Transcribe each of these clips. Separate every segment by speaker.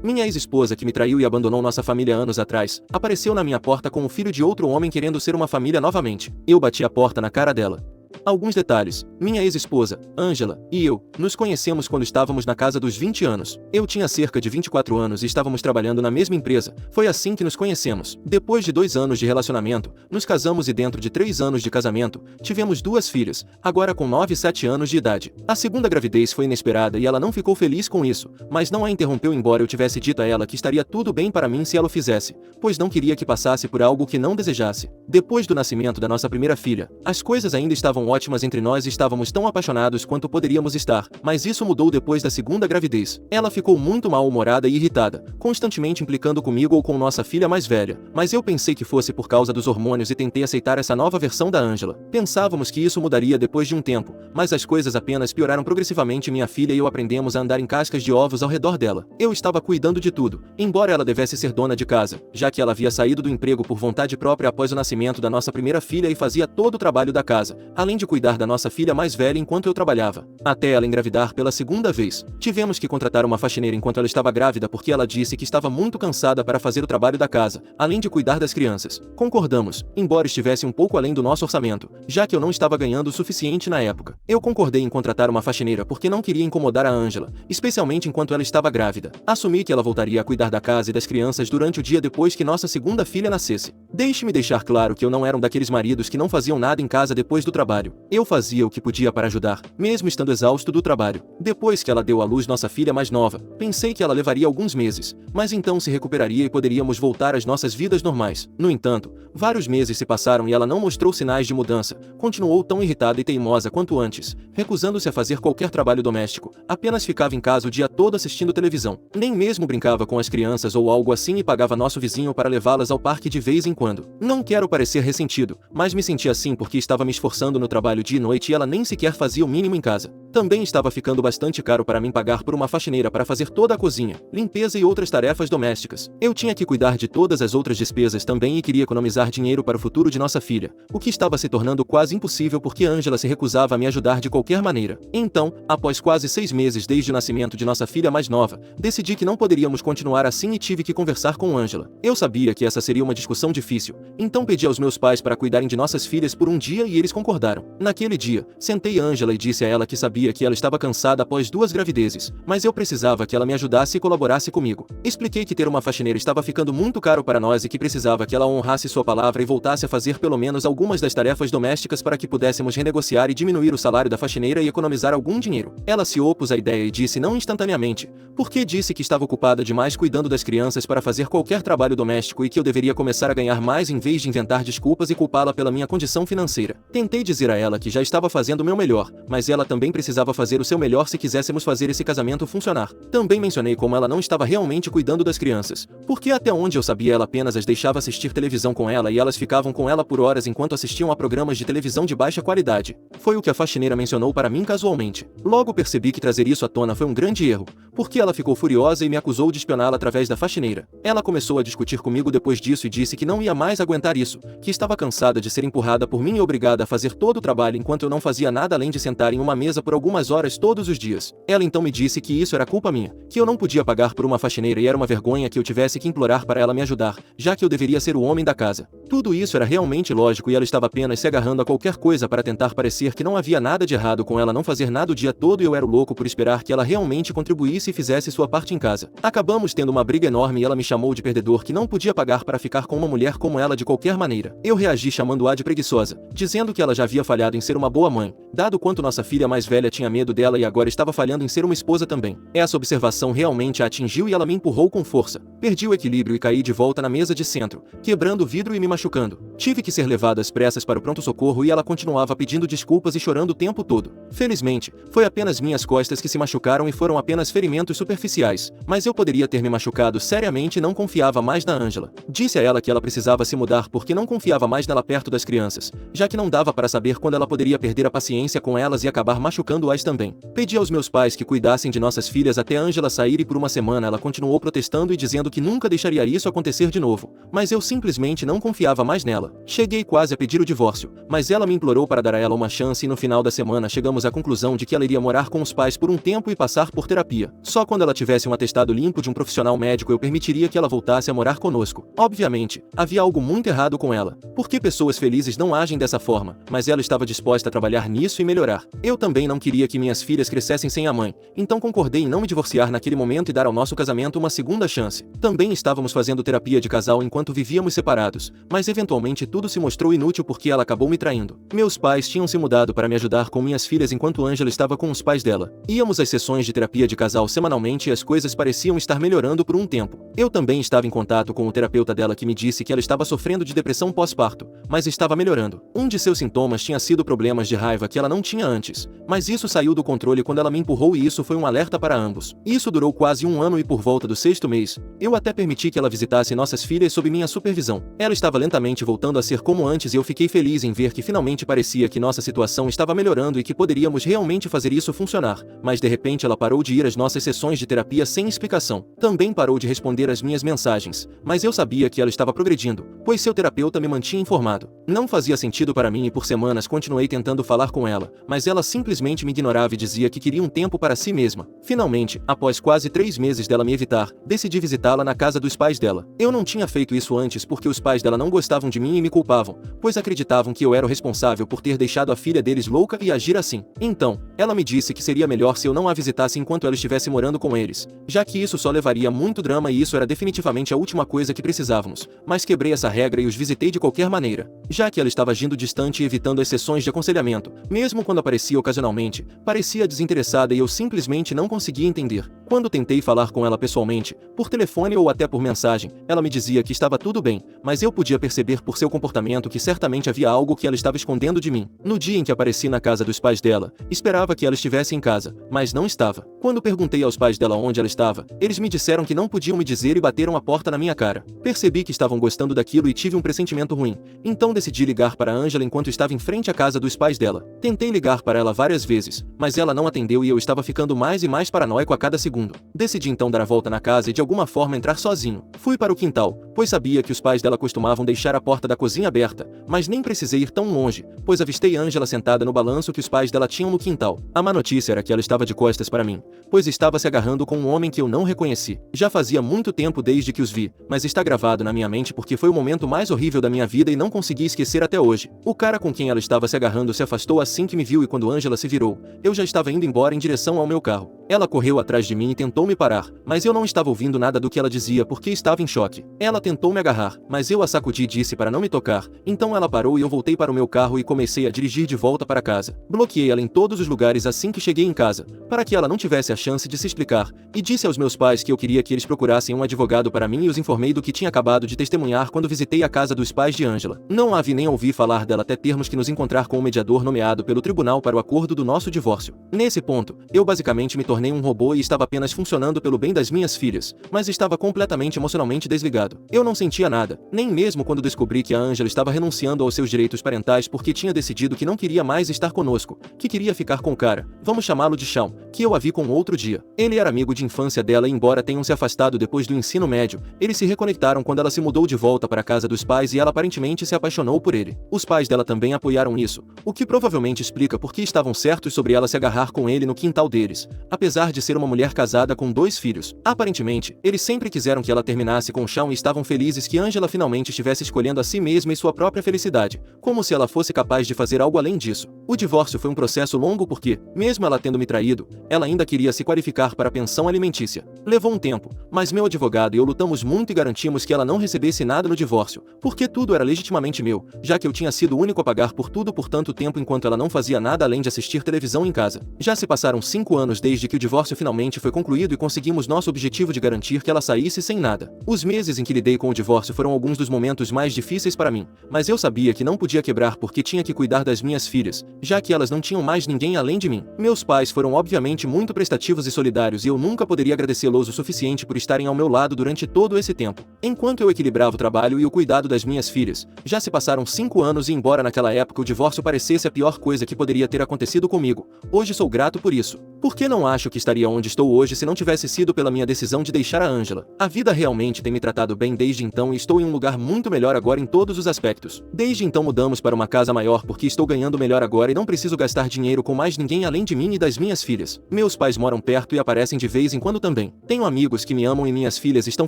Speaker 1: Minha ex-esposa, que me traiu e abandonou nossa família anos atrás, apareceu na minha porta com o filho de outro homem querendo ser uma família novamente. Eu bati a porta na cara dela. Alguns detalhes. Minha ex-esposa, Ângela, e eu, nos conhecemos quando estávamos na casa dos 20 anos. Eu tinha cerca de 24 anos e estávamos trabalhando na mesma empresa. Foi assim que nos conhecemos. Depois de 2 anos de relacionamento, nos casamos e dentro de 3 anos de casamento, tivemos 2 filhas, agora com 9 e 7 anos de idade. A segunda gravidez foi inesperada e ela não ficou feliz com isso, mas não a interrompeu embora eu tivesse dito a ela que estaria tudo bem para mim se ela o fizesse, pois não queria que passasse por algo que não desejasse. Depois do nascimento da nossa primeira filha, as coisas ainda estavam ótimas entre nós e estávamos tão apaixonados quanto poderíamos estar, mas isso mudou depois da segunda gravidez. Ela ficou muito mal-humorada e irritada, constantemente implicando comigo ou com nossa filha mais velha, mas eu pensei que fosse por causa dos hormônios e tentei aceitar essa nova versão da Ângela. Pensávamos que isso mudaria depois de um tempo, mas as coisas apenas pioraram progressivamente. Minha filha e eu aprendemos a andar em cascas de ovos ao redor dela. Eu estava cuidando de tudo, embora ela devesse ser dona de casa, já que ela havia saído do emprego por vontade própria após o nascimento da nossa primeira filha e fazia todo o trabalho da casa, além de cuidar da nossa filha mais velha enquanto eu trabalhava. Até ela engravidar pela segunda vez. Tivemos que contratar uma faxineira enquanto ela estava grávida porque ela disse que estava muito cansada para fazer o trabalho da casa, além de cuidar das crianças. Concordamos, embora estivesse um pouco além do nosso orçamento, já que eu não estava ganhando o suficiente na época. Eu concordei em contratar uma faxineira porque não queria incomodar a Ângela, especialmente enquanto ela estava grávida. Assumi que ela voltaria a cuidar da casa e das crianças durante o dia depois que nossa segunda filha nascesse. Deixe-me deixar claro que eu não era um daqueles maridos que não faziam nada em casa depois do trabalho. Eu fazia o que podia para ajudar, mesmo estando exausto do trabalho. Depois que ela deu à luz nossa filha mais nova, pensei que ela levaria alguns meses, mas então se recuperaria e poderíamos voltar às nossas vidas normais. No entanto, vários meses se passaram e ela não mostrou sinais de mudança, continuou tão irritada e teimosa quanto antes, recusando-se a fazer qualquer trabalho doméstico, apenas ficava em casa o dia todo assistindo televisão. Nem mesmo brincava com as crianças ou algo assim e pagava nosso vizinho para levá-las ao parque de vez em quando. Não quero parecer ressentido, mas me senti assim porque estava me esforçando no trabalho dia e noite e ela nem sequer fazia o mínimo em casa. Também estava ficando bastante caro para mim pagar por uma faxineira para fazer toda a cozinha, limpeza e outras tarefas domésticas. Eu tinha que cuidar de todas as outras despesas também e queria economizar dinheiro para o futuro de nossa filha, o que estava se tornando quase impossível porque Ângela se recusava a me ajudar de qualquer maneira. Então, após quase 6 meses desde o nascimento de nossa filha mais nova, decidi que não poderíamos continuar assim e tive que conversar com Ângela. Eu sabia que essa seria uma discussão difícil, então pedi aos meus pais para cuidarem de nossas filhas por um dia e eles concordaram. Naquele dia, sentei Ângela e disse a ela que sabia que ela estava cansada após 2 gravidezes, mas eu precisava que ela me ajudasse e colaborasse comigo. Expliquei que ter uma faxineira estava ficando muito caro para nós e que precisava que ela honrasse sua palavra e voltasse a fazer pelo menos algumas das tarefas domésticas para que pudéssemos renegociar e diminuir o salário da faxineira e economizar algum dinheiro. Ela se opôs à ideia e disse não instantaneamente, porque disse que estava ocupada demais cuidando das crianças para fazer qualquer trabalho doméstico e que eu deveria começar a ganhar mais em vez de inventar desculpas e culpá-la pela minha condição financeira. Tentei dizer a ela que já estava fazendo o meu melhor, mas ela também precisava fazer o seu melhor se quiséssemos fazer esse casamento funcionar. Também mencionei como ela não estava realmente cuidando das crianças, porque até onde eu sabia ela apenas as deixava assistir televisão com ela e elas ficavam com ela por horas enquanto assistiam a programas de televisão de baixa qualidade. Foi o que a faxineira mencionou para mim casualmente. Logo percebi que trazer isso à tona foi um grande erro, porque ela ficou furiosa e me acusou de espioná-la através da faxineira. Ela começou a discutir comigo depois disso e disse que não ia mais aguentar isso, que estava cansada de ser empurrada por mim e obrigada a fazer todo o trabalho enquanto eu não fazia nada além de sentar em uma mesa por algumas horas todos os dias. Ela então me disse que isso era culpa minha, que eu não podia pagar por uma faxineira e era uma vergonha que eu tivesse que implorar para ela me ajudar, já que eu deveria ser o homem da casa. Tudo isso era realmente lógico e ela estava apenas se agarrando a qualquer coisa para tentar parecer que não havia nada de errado com ela não fazer nada o dia todo e eu era o louco por esperar que ela realmente contribuísse e fizesse sua parte em casa. Acabamos tendo uma briga enorme e ela me chamou de perdedor que não podia pagar para ficar com uma mulher como ela de qualquer maneira. Eu reagi chamando-a de preguiçosa, dizendo que ela já havia falhado em ser uma boa mãe, dado quanto nossa filha mais velha tinha medo dela e agora estava falhando em ser uma esposa também. Essa observação realmente a atingiu e ela me empurrou com força. Perdi o equilíbrio e caí de volta na mesa de centro, quebrando o vidro e me machucando. Tive que ser levado às pressas para o pronto-socorro e ela continuava pedindo desculpas e chorando o tempo todo. Felizmente, foi apenas minhas costas que se machucaram e foram apenas ferimentos superficiais, mas eu poderia ter me machucado seriamente e não confiava mais na Ângela. Disse a ela que ela precisava se mudar porque não confiava mais nela perto das crianças, já que não dava para saber quando ela poderia perder a paciência com elas e acabar machucando-as também. Pedi aos meus pais que cuidassem de nossas filhas até Ângela sair e por uma semana ela continuou protestando e dizendo que nunca deixaria isso acontecer de novo, mas eu simplesmente não confiava mais nela. dela. Cheguei quase a pedir o divórcio, mas ela me implorou para dar a ela uma chance e no final da semana chegamos à conclusão de que ela iria morar com os pais por um tempo e passar por terapia. Só quando ela tivesse um atestado limpo de um profissional médico eu permitiria que ela voltasse a morar conosco. Obviamente, havia algo muito errado com ela, porque pessoas felizes não agem dessa forma, mas ela estava disposta a trabalhar nisso e melhorar. Eu também não queria que minhas filhas crescessem sem a mãe, então concordei em não me divorciar naquele momento e dar ao nosso casamento uma segunda chance. Também estávamos fazendo terapia de casal enquanto vivíamos separados, mas eventualmente tudo se mostrou inútil porque ela acabou me traindo. Meus pais tinham se mudado para me ajudar com minhas filhas enquanto Angela estava com os pais dela. Íamos às sessões de terapia de casal semanalmente e as coisas pareciam estar melhorando por um tempo. Eu também estava em contato com o terapeuta dela que me disse que ela estava sofrendo de depressão pós-parto, mas estava melhorando. Um de seus sintomas tinha sido problemas de raiva que ela não tinha antes, mas isso saiu do controle quando ela me empurrou e isso foi um alerta para ambos. Isso durou quase um ano e por volta do 6º mês, eu até permiti que ela visitasse nossas filhas sob minha supervisão. Ela estava lentamente voltando a ser como antes e eu fiquei feliz em ver que finalmente parecia que nossa situação estava melhorando e que poderíamos realmente fazer isso funcionar, mas de repente ela parou de ir às nossas sessões de terapia sem explicação. Também parou de responder às minhas mensagens, mas eu sabia que ela estava progredindo, pois seu terapeuta me mantinha informado. Não fazia sentido para mim e por semanas continuei tentando falar com ela, mas ela simplesmente me ignorava e dizia que queria um tempo para si mesma. Finalmente, após quase 3 meses dela me evitar, decidi visitá-la na casa dos pais dela. Eu não tinha feito isso antes porque os pais dela não gostavam de mim e me culpavam, pois acreditavam que eu era o responsável por ter deixado a filha deles louca e agir assim. Então, ela me disse que seria melhor se eu não a visitasse enquanto ela estivesse morando com eles, já que isso só levaria muito drama e isso era definitivamente a última coisa que precisávamos, mas quebrei essa regra e os visitei de qualquer maneira, já que ela estava agindo distante e evitando as sessões de aconselhamento, mesmo quando aparecia ocasionalmente, parecia desinteressada e eu simplesmente não conseguia entender. Quando tentei falar com ela pessoalmente, por telefone ou até por mensagem, ela me dizia que estava tudo bem, mas eu podia perceber por seu comportamento que certamente havia algo que ela estava escondendo de mim. No dia em que apareci na casa dos pais dela, esperava que ela estivesse em casa, mas não estava. Quando perguntei aos pais dela onde ela estava, eles me disseram que não podiam me dizer e bateram a porta na minha cara. Percebi que estavam gostando daquilo e tive um pressentimento ruim, então decidi ligar para Angela enquanto estava em frente à casa dos pais dela. Tentei ligar para ela várias vezes, mas ela não atendeu e eu estava ficando mais e mais paranoico a cada segundo. Decidi então dar a volta na casa e de alguma forma entrar sozinho. Fui para o quintal, pois sabia que os pais dela costumavam deixar a porta da cozinha aberta, mas nem precisei ir tão longe, pois avistei Angela sentada no balanço que os pais dela tinham no quintal. A má notícia era que ela estava de costas para mim, pois estava se agarrando com um homem que eu não reconheci. Já fazia muito tempo desde que os vi, mas está gravado na minha mente porque foi o momento mais horrível da minha vida e não consegui esquecer até hoje. O cara com quem ela estava se agarrando se afastou assim que me viu e quando Angela se virou, eu já estava indo embora em direção ao meu carro. Ela correu atrás de mim e tentou me parar, mas eu não estava ouvindo nada do que ela dizia porque estava em choque. Ela tentou me agarrar, mas eu a sacudi e disse para não me tocar, então ela parou e eu voltei para o meu carro e comecei a dirigir de volta para casa. Bloqueei ela em todos os lugares assim que cheguei em casa, para que ela não tivesse a chance de se explicar, e disse aos meus pais que eu queria que eles procurassem um advogado para mim e os informei do que tinha acabado de testemunhar quando visitei a casa dos pais de Angela. Não a vi nem ouvi falar dela até termos que nos encontrar com um mediador nomeado pelo tribunal para o acordo do nosso divórcio. Nesse ponto, eu basicamente me tornei um robô e estava apenas funcionando pelo bem das minhas filhas, mas estava completamente emocionalmente desligado. Eu não sentia nada, nem mesmo quando descobri que a Angela estava renunciando aos seus direitos parentais porque tinha decidido que não queria mais estar conosco, que queria ficar com o cara, vamos chamá-lo de Shawn, que eu a vi com outro dia. Ele era amigo de infância dela e embora tenham se afastado depois do ensino médio, eles se reconectaram quando ela se mudou de volta para a casa dos pais e ela aparentemente se apaixonou por ele. Os pais dela também apoiaram isso, o que provavelmente explica por que estavam certos sobre ela se agarrar com ele no quintal deles, apesar de ser uma mulher casada com 2 filhos. Aparentemente, eles sempre quiseram que ela terminasse com Shawn e estavam felizes que Angela finalmente estivesse escolhendo a si mesma e sua própria felicidade, como se ela fosse capaz de fazer algo além disso. O divórcio foi um processo longo porque, mesmo ela tendo me traído, ela ainda queria se qualificar para a pensão alimentícia. Levou um tempo, mas meu advogado e eu lutamos muito e garantimos que ela não recebesse nada no divórcio, porque tudo era legitimamente meu, já que eu tinha sido o único a pagar por tudo por tanto tempo enquanto ela não fazia nada além de assistir televisão em casa. Já se passaram 5 anos desde que o divórcio finalmente foi concluído e conseguimos nosso objetivo de garantir que ela saísse sem nada. Os meses em que lidei com o divórcio foram alguns dos momentos mais difíceis para mim, mas eu sabia que não podia quebrar porque tinha que cuidar das minhas filhas, já que elas não tinham mais ninguém além de mim. Meus pais foram obviamente muito prestativos e solidários e eu nunca poderia agradecê-los o suficiente por estarem ao meu lado durante todo esse tempo. Enquanto eu equilibrava o trabalho e o cuidado das minhas filhas, já se passaram 5 anos e embora naquela época o divórcio parecesse a pior coisa que poderia ter acontecido comigo, hoje sou grato por isso. Porque não acho que estaria onde estou hoje se não tivesse sido pela minha decisão de deixar a Angela. A vida realmente tem me tratado bem desde então e estou em um lugar muito melhor agora em todos os aspectos. Desde então mudamos para uma casa maior porque estou ganhando melhor agora e não preciso gastar dinheiro com mais ninguém além de mim e das minhas filhas. Meus pais moram perto e aparecem de vez em quando também. Tenho amigos que me amam e minhas filhas estão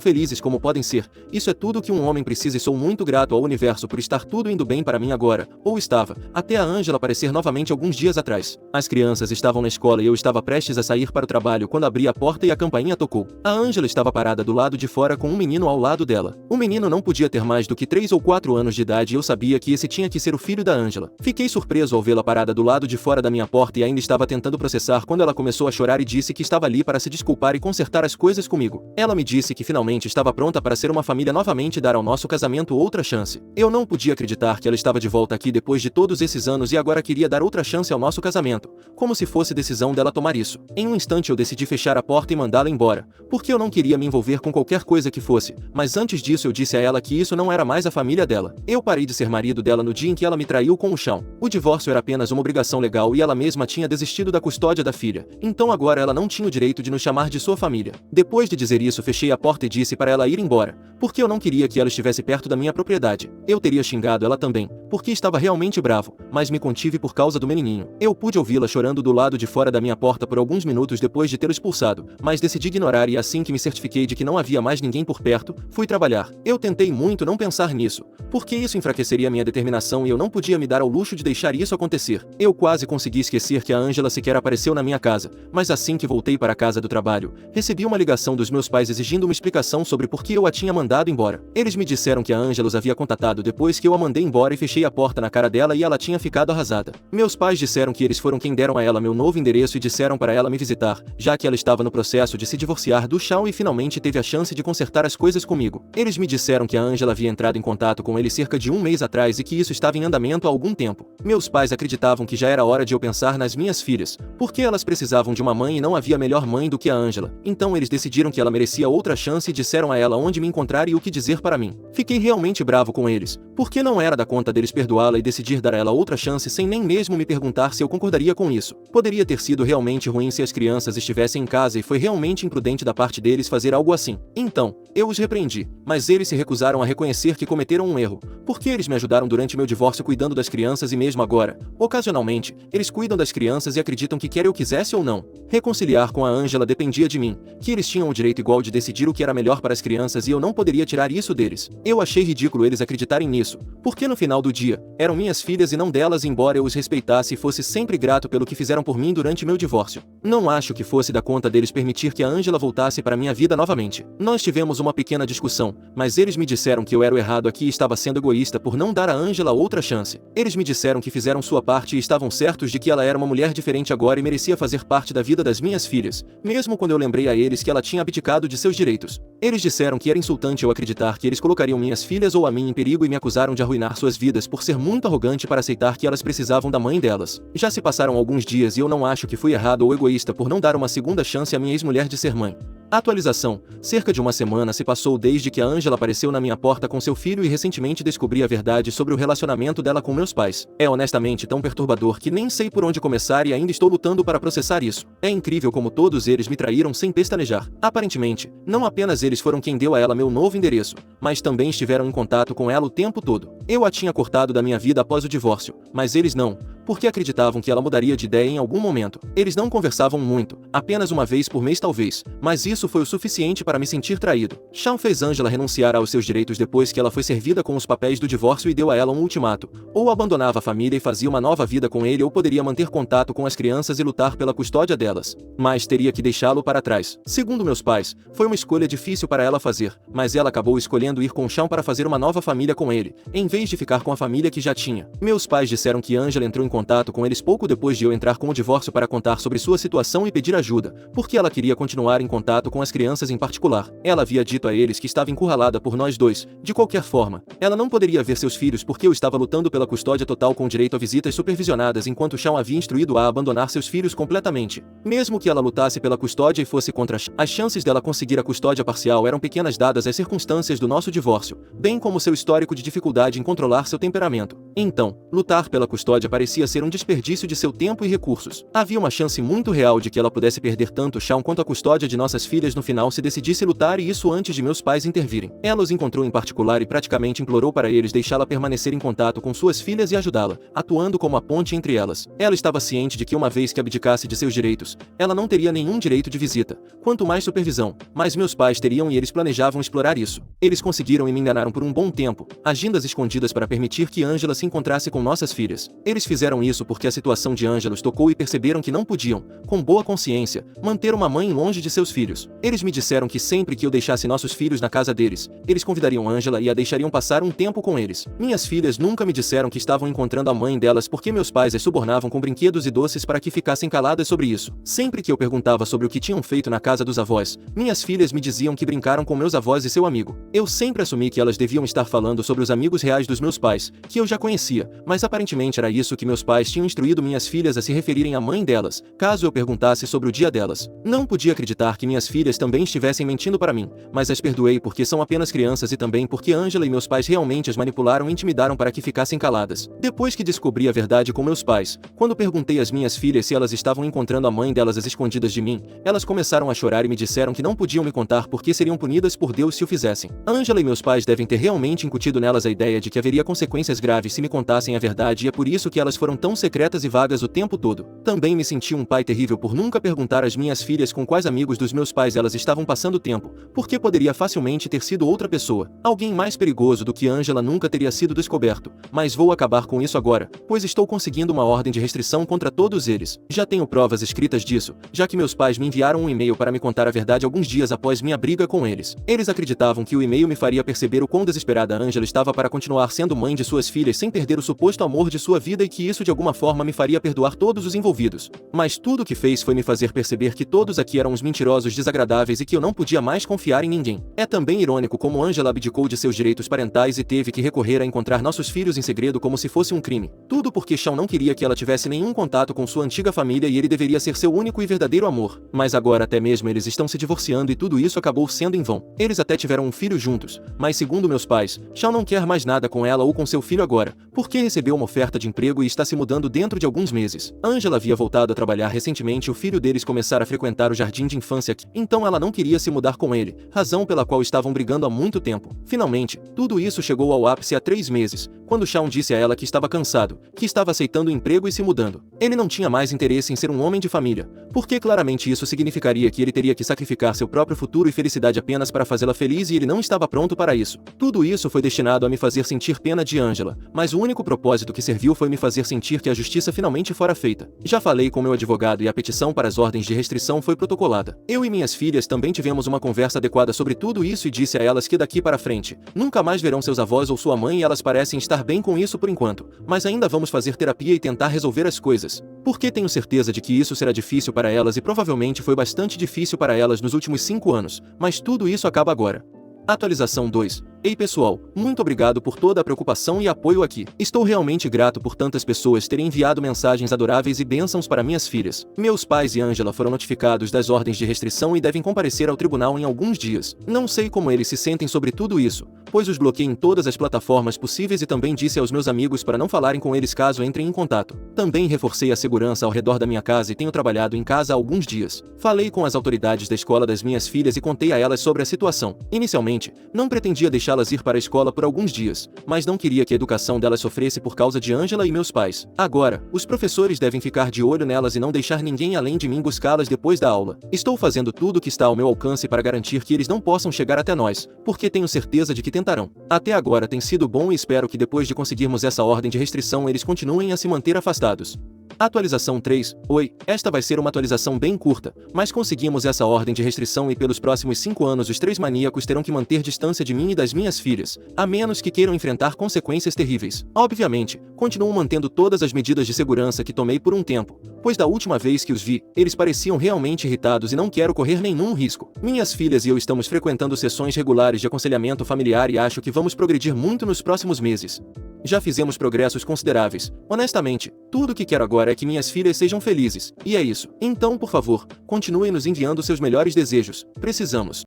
Speaker 1: felizes como podem ser. Isso é tudo que um homem precisa e sou muito grato ao universo por estar tudo indo bem para mim agora, ou estava, até a Ângela aparecer novamente alguns dias atrás. As crianças estavam na escola e eu estava prestes a sair para o trabalho quando abri a porta e a campainha tocou. A Ângela estava parada do lado de fora com um menino ao lado dela. O menino não podia ter mais do que 3 ou 4 anos de idade e eu sabia que esse tinha que ser o filho da Ângela. Fiquei surpreso ao vê-la parada do lado de fora da minha porta e ainda estava tentando processar quando ela começou a chorar e disse que estava ali para se desculpar e consertar as coisas comigo. Ela me disse que finalmente estava pronta para ser uma família novamente e dar ao nosso casamento outra chance. Eu não podia acreditar que ela estava de volta aqui depois de todos esses anos e agora queria dar outra chance ao nosso casamento, como se fosse decisão dela tomar isso. Em um instante eu decidi fechar a porta e mandá-la embora, porque eu não queria me envolver com qualquer coisa que fosse, mas antes disso eu disse a ela que isso não era mais a família dela. Eu parei de ser marido dela no dia em que ela me traiu com o Shawn. O divórcio era apenas uma obrigação legal e ela mesma tinha desistido da custódia da filha, então agora ela não tinha o direito de nos chamar de sua família. Depois de dizer isso fechei a porta e disse para ela ir embora, porque eu não queria que ela estivesse perto da minha propriedade. Eu teria xingado ela também, porque estava realmente bravo, mas me contive por causa do menininho. Eu pude ouvi-la chorando do lado de fora da minha porta por alguns minutos depois de tê-lo expulsado, mas decidi ignorar e assim que me certifiquei de que não havia mais ninguém por perto, fui trabalhar. Eu tentei muito não pensar nisso, porque isso enfraqueceria minha determinação e eu não podia me dar ao luxo de deixar isso acontecer. Eu quase consegui esquecer que a Ângela sequer apareceu na minha casa, mas assim que voltei para a casa do trabalho, recebi uma ligação dos meus pais exigindo uma explicação sobre por que eu a tinha mandado embora. Eles me disseram que a Ângela os havia contatado depois que eu a mandei embora e fechei a porta na cara dela e ela tinha ficado arrasada. Meus pais disseram que eles foram quem deram a ela meu novo endereço e disseram para ela me visitar, já que ela estava no processo de se divorciar do Shawn e finalmente teve a chance de consertar as coisas comigo. Eles me disseram que a Ângela havia entrado em contato com ele cerca de um mês atrás e que isso estava em andamento há algum tempo. Meus pais acreditavam que já era hora de eu pensar nas minhas filhas, porque elas precisavam de uma mãe e não havia melhor mãe do que a Ângela. Então eles decidiram que ela merecia outra chance e disseram a ela onde me encontrar e o que dizer para mim. Fiquei realmente bravo com eles, porque não era da conta deles perdoá-la e decidir dar a ela outra chance sem nem mesmo me perguntar se eu concordaria com isso. Poderia ter sido realmente ruim se as crianças estivessem em casa e foi realmente imprudente da parte deles fazer algo assim. Então, eu os repreendi, mas eles se recusaram a reconhecer que cometeram um erro, porque eles me ajudaram durante meu divórcio cuidando das crianças e mesmo agora, ocasionalmente, eles cuidam das crianças e acreditam que quer eu quisesse ou não. Reconciliar com a Ângela dependia de mim, que eles tinham o direito igual de decidir o que era melhor para as crianças e eu não poderia tirar isso deles. Eu achei ridículo eles acreditarem nisso, porque no final do dia, eram minhas filhas e não delas, embora eu os respeitasse e fosse sempre grato pelo que fizeram por mim durante meu divórcio. Não acho que fosse da conta deles permitir que a Ângela voltasse para minha vida novamente. Nós tivemos uma pequena discussão, mas eles me disseram que eu era o errado aqui e estava sendo egoísta por não dar a Ângela outra chance. Eles me disseram que fizeram sua parte e estavam certos de que ela era uma mulher diferente agora e merecia fazer parte da vida das minhas filhas, mesmo quando eu lembrei a eles que ela tinha abdicado de seus direitos. Eles disseram que era insultante eu acreditar que eles colocariam minhas filhas ou a mim em perigo e me acusaram de arruinar suas vidas por ser muito arrogante para aceitar que elas precisavam da mãe delas. Já se passaram alguns dias e eu não acho que fui errado ou egoísta por não dar uma segunda chance à minha ex-mulher de ser mãe. Atualização: cerca de uma semana se passou desde que a Ângela apareceu na minha porta com seu filho e recentemente descobri a verdade sobre o relacionamento dela com meus pais. É honestamente tão perturbador que nem sei por onde começar e ainda estou lutando para processar isso. É incrível como todos eles me traíram sem pestanejar. Aparentemente, não apenas eles foram quem deu a ela meu novo endereço, mas também estiveram em contato com ela o tempo todo. Eu a tinha cortado da minha vida após o divórcio, mas eles não, porque acreditavam que ela mudaria de ideia em algum momento. Eles não conversavam muito, apenas uma vez por mês talvez, mas isso foi o suficiente para me sentir traído. Shawn fez Ângela renunciar aos seus direitos depois que ela foi servida com os papéis do divórcio e deu a ela um ultimato: ou abandonava a família e fazia uma nova vida com ele ou poderia manter contato com as crianças e lutar pela custódia delas, mas teria que deixá-lo para trás. Segundo meus pais, foi uma escolha difícil para ela fazer, mas ela acabou escolhendo ir com Shawn para fazer uma nova família com ele, em vez de ficar com a família que já tinha. Meus pais disseram que Ângela entrou em contato com eles pouco depois de eu entrar com o divórcio para contar sobre sua situação e pedir ajuda, porque ela queria continuar em contato com as crianças em particular. Ela havia dito a eles que estava encurralada por nós dois. De qualquer forma, ela não poderia ver seus filhos porque eu estava lutando pela custódia total com direito a visitas supervisionadas enquanto Shawn havia instruído a abandonar seus filhos completamente. Mesmo que ela lutasse pela custódia e fosse contra as chances dela conseguir a custódia parcial eram pequenas dadas as circunstâncias do nosso divórcio, bem como seu histórico de dificuldade em controlar seu temperamento. Então, lutar pela custódia parecia parecia ser um desperdício de seu tempo e recursos. Havia uma chance muito real de que ela pudesse perder tanto Shawn quanto a custódia de nossas filhas no final se decidisse lutar, e isso antes de meus pais intervirem. Ela os encontrou em particular e praticamente implorou para eles deixá-la permanecer em contato com suas filhas e ajudá-la, atuando como a ponte entre elas. Ela estava ciente de que uma vez que abdicasse de seus direitos, ela não teria nenhum direito de visita, quanto mais supervisão, mas meus pais teriam, e eles planejavam explorar isso. Eles conseguiram e me enganaram por um bom tempo, agindo às escondidas para permitir que Angela se encontrasse com nossas filhas. Eles fizeram isso porque a situação de Angela os tocou e perceberam que não podiam, com boa consciência, manter uma mãe longe de seus filhos. Eles me disseram que sempre que eu deixasse nossos filhos na casa deles, eles convidariam Angela e a deixariam passar um tempo com eles. Minhas filhas nunca me disseram que estavam encontrando a mãe delas porque meus pais as subornavam com brinquedos e doces para que ficassem caladas sobre isso. Sempre que eu perguntava sobre o que tinham feito na casa dos avós, minhas filhas me diziam que brincaram com meus avós e seu amigo. Eu sempre assumi que elas deviam estar falando sobre os amigos reais dos meus pais, que eu já conhecia, mas aparentemente era isso que meus pais tinham instruído minhas filhas a se referirem à mãe delas, caso eu perguntasse sobre o dia delas. Não podia acreditar que minhas filhas também estivessem mentindo para mim, mas as perdoei porque são apenas crianças e também porque Angela e meus pais realmente as manipularam e intimidaram para que ficassem caladas. Depois que descobri a verdade com meus pais, quando perguntei às minhas filhas se elas estavam encontrando a mãe delas às escondidas de mim, elas começaram a chorar e me disseram que não podiam me contar porque seriam punidas por Deus se o fizessem. Angela e meus pais devem ter realmente incutido nelas a ideia de que haveria consequências graves se me contassem a verdade, e é por isso que elas foram tão secretas e vagas o tempo todo. Também me senti um pai terrível por nunca perguntar às minhas filhas com quais amigos dos meus pais elas estavam passando tempo, porque poderia facilmente ter sido outra pessoa. Alguém mais perigoso do que Angela nunca teria sido descoberto, mas vou acabar com isso agora, pois estou conseguindo uma ordem de restrição contra todos eles. Já tenho provas escritas disso, já que meus pais me enviaram um e-mail para me contar a verdade alguns dias após minha briga com eles. Eles acreditavam que o e-mail me faria perceber o quão desesperada Angela estava para continuar sendo mãe de suas filhas sem perder o suposto amor de sua vida, e que isso de alguma forma me faria perdoar todos os envolvidos. Mas tudo o que fez foi me fazer perceber que todos aqui eram uns mentirosos desagradáveis e que eu não podia mais confiar em ninguém. É também irônico como Angela abdicou de seus direitos parentais e teve que recorrer a encontrar nossos filhos em segredo como se fosse um crime. Tudo porque Shawn não queria que ela tivesse nenhum contato com sua antiga família e ele deveria ser seu único e verdadeiro amor. Mas agora até mesmo eles estão se divorciando e tudo isso acabou sendo em vão. Eles até tiveram um filho juntos, mas segundo meus pais, Shawn não quer mais nada com ela ou com seu filho agora, porque recebeu uma oferta de emprego e está se mudando dentro de alguns meses. Angela havia voltado a trabalhar recentemente e o filho deles começara a frequentar o jardim de infância aqui, então ela não queria se mudar com ele, razão pela qual estavam brigando há muito tempo. Finalmente, tudo isso chegou ao ápice há 3 meses, quando Shawn disse a ela que estava cansado, que estava aceitando o emprego e se mudando. Ele não tinha mais interesse em ser um homem de família, porque claramente isso significaria que ele teria que sacrificar seu próprio futuro e felicidade apenas para fazê-la feliz, e ele não estava pronto para isso. Tudo isso foi destinado a me fazer sentir pena de Angela, mas o único propósito que serviu foi me fazer sentir que a justiça finalmente fora feita. Já falei com meu advogado e a petição para as ordens de restrição foi protocolada. Eu e minhas filhas também tivemos uma conversa adequada sobre tudo isso e disse a elas que daqui para frente, nunca mais verão seus avós ou sua mãe, e elas parecem estar bem com isso por enquanto, mas ainda vamos fazer terapia e tentar resolver as coisas. Porque tenho certeza de que isso será difícil para elas e provavelmente foi bastante difícil para elas nos últimos 5 anos, mas tudo isso acaba agora. Atualização 2. Ei pessoal, muito obrigado por toda a preocupação e apoio aqui. Estou realmente grato por tantas pessoas terem enviado mensagens adoráveis e bênçãos para minhas filhas. Meus pais e Angela foram notificados das ordens de restrição e devem comparecer ao tribunal em alguns dias. Não sei como eles se sentem sobre tudo isso, pois os bloqueei em todas as plataformas possíveis e também disse aos meus amigos para não falarem com eles caso entrem em contato. Também reforcei a segurança ao redor da minha casa e tenho trabalhado em casa há alguns dias. Falei com as autoridades da escola das minhas filhas e contei a elas sobre a situação. Inicialmente, não pretendia deixá-las ir para a escola por alguns dias, mas não queria que a educação delas sofresse por causa de Angela e meus pais. Agora, os professores devem ficar de olho nelas e não deixar ninguém além de mim buscá-las depois da aula. Estou fazendo tudo o que está ao meu alcance para garantir que eles não possam chegar até nós, porque tenho certeza de que tentarão. Até agora tem sido bom e espero que depois de conseguirmos essa ordem de restrição eles continuem a se manter afastados. Atualização 3. Oi, esta vai ser uma atualização bem curta, mas conseguimos essa ordem de restrição e pelos próximos 5 anos os 3 maníacos terão que manter distância de mim e das minhas filhas, a menos que queiram enfrentar consequências terríveis. Obviamente, continuo mantendo todas as medidas de segurança que tomei por um tempo, pois da última vez que os vi, eles pareciam realmente irritados e não quero correr nenhum risco. Minhas filhas e eu estamos frequentando sessões regulares de aconselhamento familiar e acho que vamos progredir muito nos próximos meses. Já fizemos progressos consideráveis. Honestamente, tudo o que quero agora é que minhas filhas sejam felizes. E é isso. Então, por favor, continuem nos enviando seus melhores desejos. Precisamos.